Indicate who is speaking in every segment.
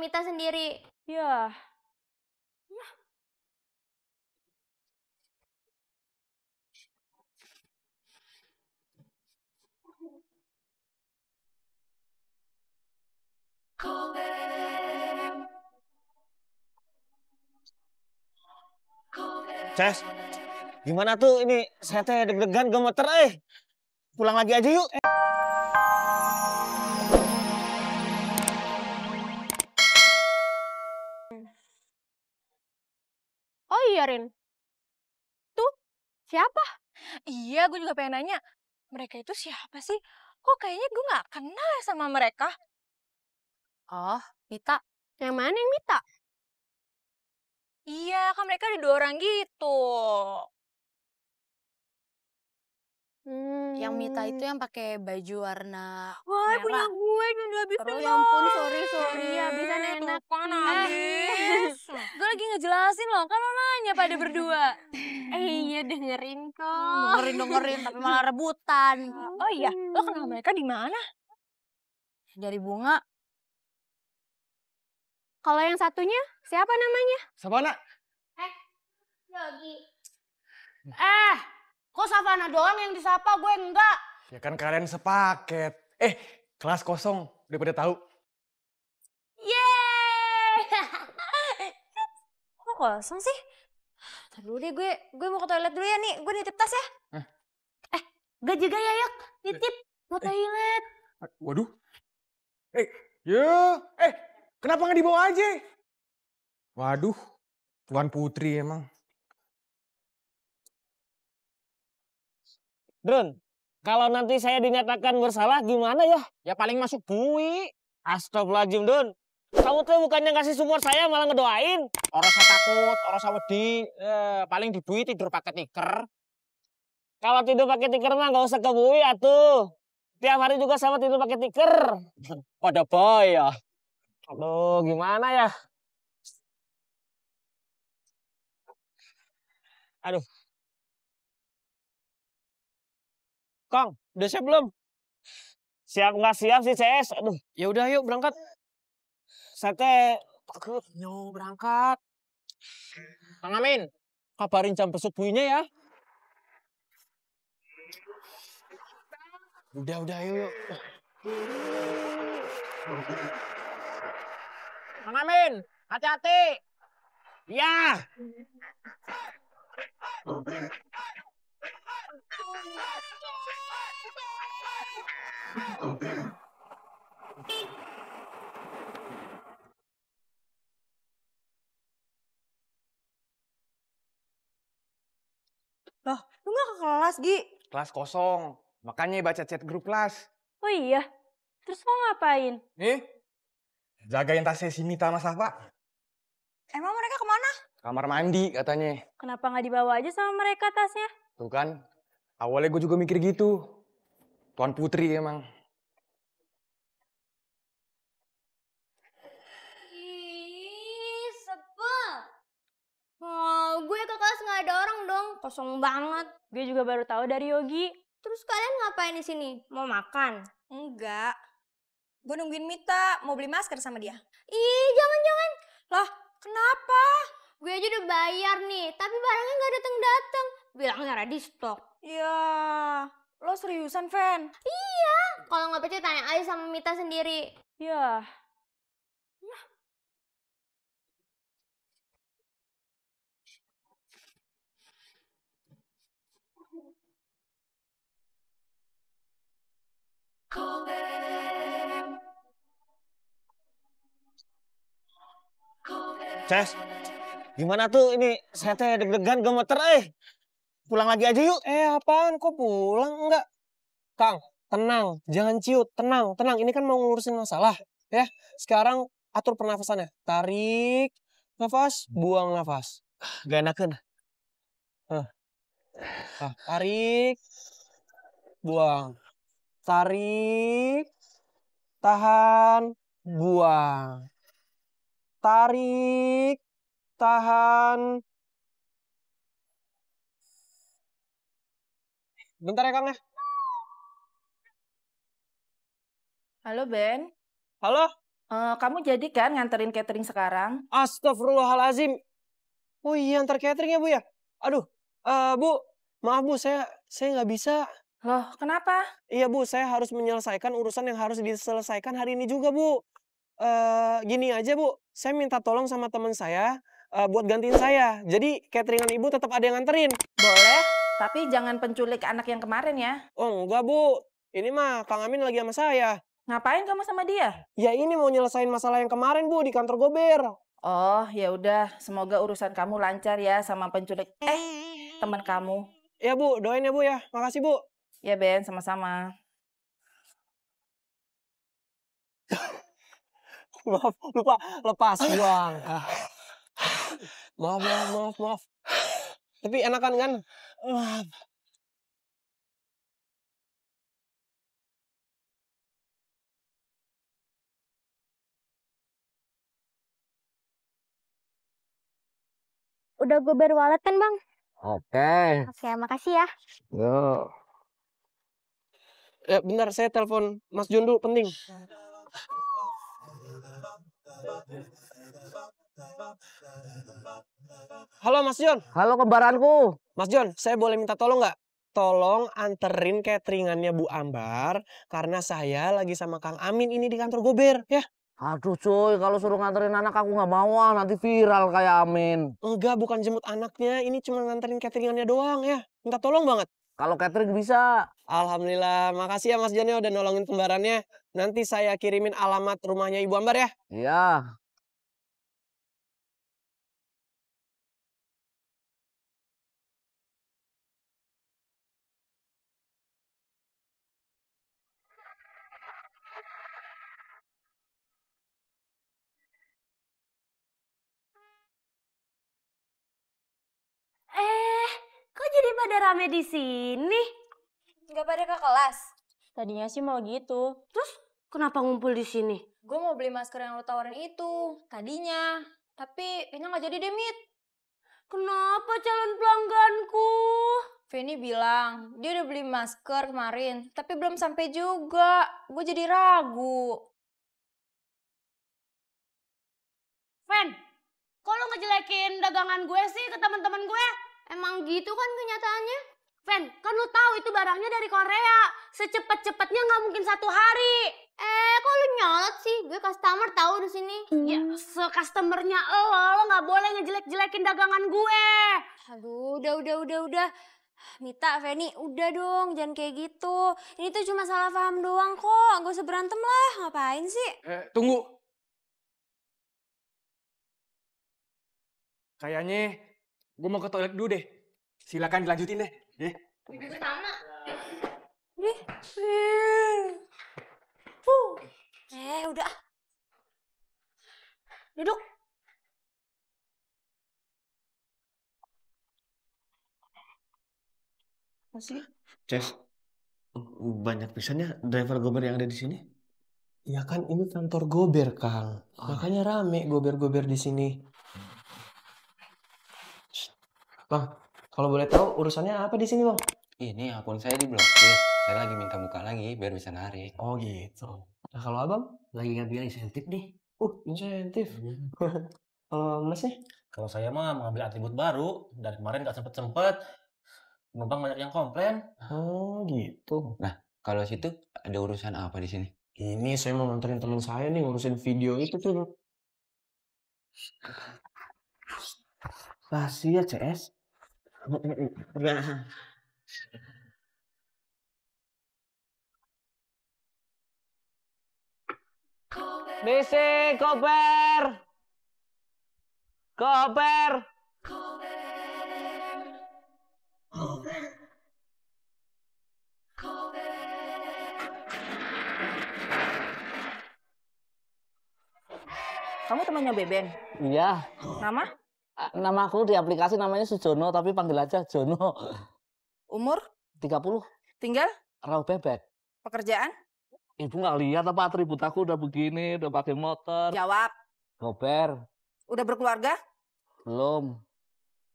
Speaker 1: Mita sendiri.
Speaker 2: Ya.
Speaker 3: Ces, gimana tuh ini? Saya teh deg-degan gemeter Pulang lagi aja yuk.
Speaker 1: Oh iya, Rin. Tuh, siapa?
Speaker 2: Iya, gue juga pengen nanya. Mereka itu siapa sih? Kok kayaknya gue gak kenal ya sama mereka?
Speaker 1: Oh, Mita. Yang mana yang Mita?
Speaker 2: Iya, kan mereka ada 2 orang gitu.
Speaker 4: Yang Mita itu yang pakai baju warna
Speaker 1: Wah,
Speaker 4: merah.
Speaker 1: punya gue yang habis
Speaker 4: Terus
Speaker 1: ya ampun, sorry. Habisan enak.
Speaker 2: Kan habis. Gue lagi ngejelasin loh, kan lo nanya pada berdua.
Speaker 1: Iya, dengerin kok.
Speaker 4: Dengerin tapi malah rebutan.
Speaker 2: Oh iya, lo kenal mereka di mana?
Speaker 4: Dari Bunga.
Speaker 1: Kalau yang satunya, siapa namanya?
Speaker 3: Sabana.
Speaker 1: Yogi.
Speaker 4: Kok Savana doang yang disapa, gue enggak.
Speaker 5: Ya kan kalian sepaket. Kelas kosong, udah pada tahu.
Speaker 1: Yeay!
Speaker 2: Kok kosong sih? Ntar dulu deh, gue mau ke toilet dulu ya nih. Gue nitip tas ya.
Speaker 1: Gue juga ya, Yok. Titip. Mau toilet.
Speaker 5: Waduh. Kenapa nggak dibawa aja? Waduh, Tuan Putri emang.
Speaker 3: Drun, kalau nanti saya dinyatakan bersalah gimana ya?
Speaker 6: Ya paling masuk bui.
Speaker 3: Astagfirullahaladzim, Dun. Kamu tuh bukannya ngasih support saya malah ngedoain.
Speaker 6: Orang saya takut, orang saya wedi. Paling di bui tidur pakai tikar.
Speaker 3: Kalau tidur pakai tikar mah nggak usah ke bui atuh. Tiap hari juga sama tidur pakai tikar.
Speaker 6: Pada bahaya.
Speaker 3: Aduh, gimana ya? Aduh. Kang, udah siap belum? Siap nggak siap sih, CS. Aduh.
Speaker 6: Ya udah yuk berangkat.
Speaker 3: Saya teh
Speaker 6: Takut. Yo berangkat. Kang Amin, kabarin jam besok buinya ya. Udah yuk. Kang Amin, hati-hati.
Speaker 3: ya.
Speaker 2: Loh, lu gak ke kelas, Gi?
Speaker 5: Kelas kosong, makanya baca chat grup kelas.
Speaker 2: Oh iya? Terus lo ngapain?
Speaker 5: Jagain tasnya si Mita sama Safa.
Speaker 2: Emang mereka kemana?
Speaker 5: Kamar mandi katanya.
Speaker 2: Kenapa gak dibawa aja sama mereka tasnya?
Speaker 5: Tuh kan, awalnya gue juga mikir gitu. Tuan Putri emang.
Speaker 1: Ih, sebel. Oh, gue ke kelas nggak ada orang dong, kosong banget.
Speaker 2: Gue juga baru tahu dari Yogi.
Speaker 1: Terus kalian ngapain di sini? Mau makan?
Speaker 2: Enggak. Gue nungguin Mita, mau beli masker sama dia.
Speaker 1: Ih, jangan-jangan.
Speaker 2: Lah, kenapa?
Speaker 1: Gue aja udah bayar nih, tapi barangnya nggak datang-datang. Bilangnya ada di stok.
Speaker 2: Ya, lo seriusan, Fen?
Speaker 1: Iya, kalau nggak percaya tanya aja sama Mita sendiri.
Speaker 2: Ya.
Speaker 3: Ces, gimana tuh ini? Saya teh deg-degan gemeter Pulang lagi aja yuk.
Speaker 6: Apaan? Kok pulang? Enggak.
Speaker 3: Kang, tenang, jangan ciut, tenang. Ini kan mau ngurusin masalah, ya. Sekarang atur pernafasannya. Tarik nafas, buang nafas. Gak enakan. Tarik, buang. Tarik, tahan, buang. Tarik, tahan. Bentar ya, Kang ya.
Speaker 2: Halo, Ben.
Speaker 3: Halo,
Speaker 7: Kamu jadi kan nganterin catering sekarang?
Speaker 3: Astagfirullahalazim. Oh iya, antar catering ya Bu ya? Aduh, Bu, maaf Bu, saya nggak bisa.
Speaker 7: Loh, kenapa?
Speaker 3: Iya Bu, saya harus menyelesaikan urusan yang harus diselesaikan hari ini juga Bu. Gini aja Bu, saya minta tolong sama teman saya buat gantiin saya. Jadi cateringan Ibu tetap ada yang nganterin.
Speaker 7: Boleh, tapi jangan penculik anak yang kemarin ya.
Speaker 3: Oh enggak Bu, ini mah Kang Amin lagi sama saya.
Speaker 7: Ngapain kamu sama dia?
Speaker 3: Ya ini mau nyelesain masalah yang kemarin Bu di kantor Gober.
Speaker 7: Oh, ya udah. Semoga urusan kamu lancar ya sama penculik teman kamu.
Speaker 3: Ya Bu, doain ya Bu ya. Makasih Bu.
Speaker 7: Ya Ben, sama-sama.
Speaker 3: Maaf, lupa lepas Bang. Maaf. Tapi enakan kan?
Speaker 1: Udah Gober wallet kan Bang?
Speaker 3: Oke.
Speaker 1: Oke, makasih ya.
Speaker 3: Yo. Bentar, saya telepon Mas John dulu, penting. Halo Mas John.
Speaker 6: Halo kembaranku.
Speaker 3: Mas John, saya boleh minta tolong nggak? Tolong anterin cateringannya Bu Ambar, karena saya lagi sama Kang Amin ini di kantor Gober, ya.
Speaker 6: Aduh cuy, kalau suruh nganterin anak aku nggak mau nanti viral kayak Amin.
Speaker 3: Enggak, bukan jemput anaknya, ini cuma nganterin cateringannya doang ya. Minta tolong banget.
Speaker 6: Kalau catering bisa.
Speaker 3: Alhamdulillah, makasih ya Mas John ya udah nolongin kembarannya. Nanti saya kirimin alamat rumahnya Ibu Ambar ya.
Speaker 6: Iya.
Speaker 4: Kok jadi pada rame di sini?
Speaker 1: Nggak pada ke kelas?
Speaker 2: Tadinya sih mau gitu.
Speaker 4: Terus kenapa ngumpul di sini?
Speaker 1: Gue mau beli masker yang lo tawarin itu. Tadinya. Tapi kayaknya nggak jadi deh, Mit.
Speaker 4: Kenapa calon pelangganku?
Speaker 1: Feni bilang, dia udah beli masker kemarin. Tapi belum sampai juga. Gue jadi ragu.
Speaker 4: Fen, kok lo ngejelekin dagangan gue sih ke teman-teman gue?
Speaker 1: Emang gitu kan kenyataannya?
Speaker 4: Fen, kan lo tahu itu barangnya dari Korea. Secepat-cepatnya nggak mungkin 1 hari.
Speaker 1: Kok lu nyolot sih? Gue customer tahu di sini.
Speaker 4: Ya, se-customernya lo nggak boleh ngejelek-jelekin dagangan gue.
Speaker 1: Aduh, udah. Mita, Feni, udah dong, jangan kayak gitu. Ini tuh cuma salah paham doang kok. Gak usah berantem lah, ngapain sih?
Speaker 5: Tunggu. Kayaknya gue mau ke toilet dulu deh. Silakan dilanjutin deh.
Speaker 1: Sama. Udah.
Speaker 4: Duduk.
Speaker 3: Masih?
Speaker 8: Ces, banyak pisannya driver Gober yang ada di sini.
Speaker 3: Ya kan ini kantor Gober, Kang. Makanya rame Gober-Gober di sini. Bang, kalau boleh tahu urusannya apa di sini, Bang?
Speaker 9: Ini akun saya diblokir. Saya lagi minta buka lagi biar bisa narik.
Speaker 3: Oh gitu. Nah kalau Abang?
Speaker 9: Lagi ngambil insentif nih.
Speaker 3: Insentif. Kalau Mas nih?
Speaker 8: Kalau saya mah mengambil atribut baru. Dari kemarin nggak sempet-sempet. Penumpang banyak yang komplain.
Speaker 3: Oh gitu.
Speaker 9: Nah, kalau situ ada urusan apa di sini?
Speaker 3: Ini saya mau nganterin teman saya nih ngurusin video itu tuh.
Speaker 8: Rahasia CS.
Speaker 6: Misi Gober.
Speaker 7: Kamu temannya Beben?
Speaker 6: Iya.
Speaker 7: Nama?
Speaker 6: Nama aku di aplikasi namanya Sujono tapi panggil aja Jono.
Speaker 7: Umur?
Speaker 6: 30.
Speaker 7: Tinggal?
Speaker 6: Rawa bebek.
Speaker 7: Pekerjaan?
Speaker 6: Ibu nggak lihat apa atribut aku udah begini, udah pakai motor.
Speaker 7: Jawab.
Speaker 6: Gober.
Speaker 7: Udah berkeluarga?
Speaker 6: Belum.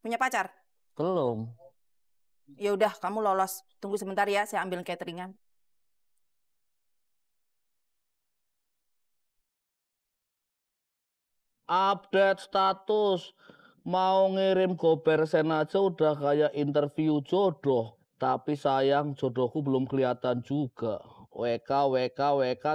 Speaker 7: Punya pacar?
Speaker 6: Belum.
Speaker 7: Ya udah, kamu lolos. Tunggu sebentar ya, saya ambil cateringan.
Speaker 10: Update status. Mau ngirim gober sen aja udah kayak interview jodoh. Tapi sayang jodohku belum kelihatan juga. WK, WK, WK,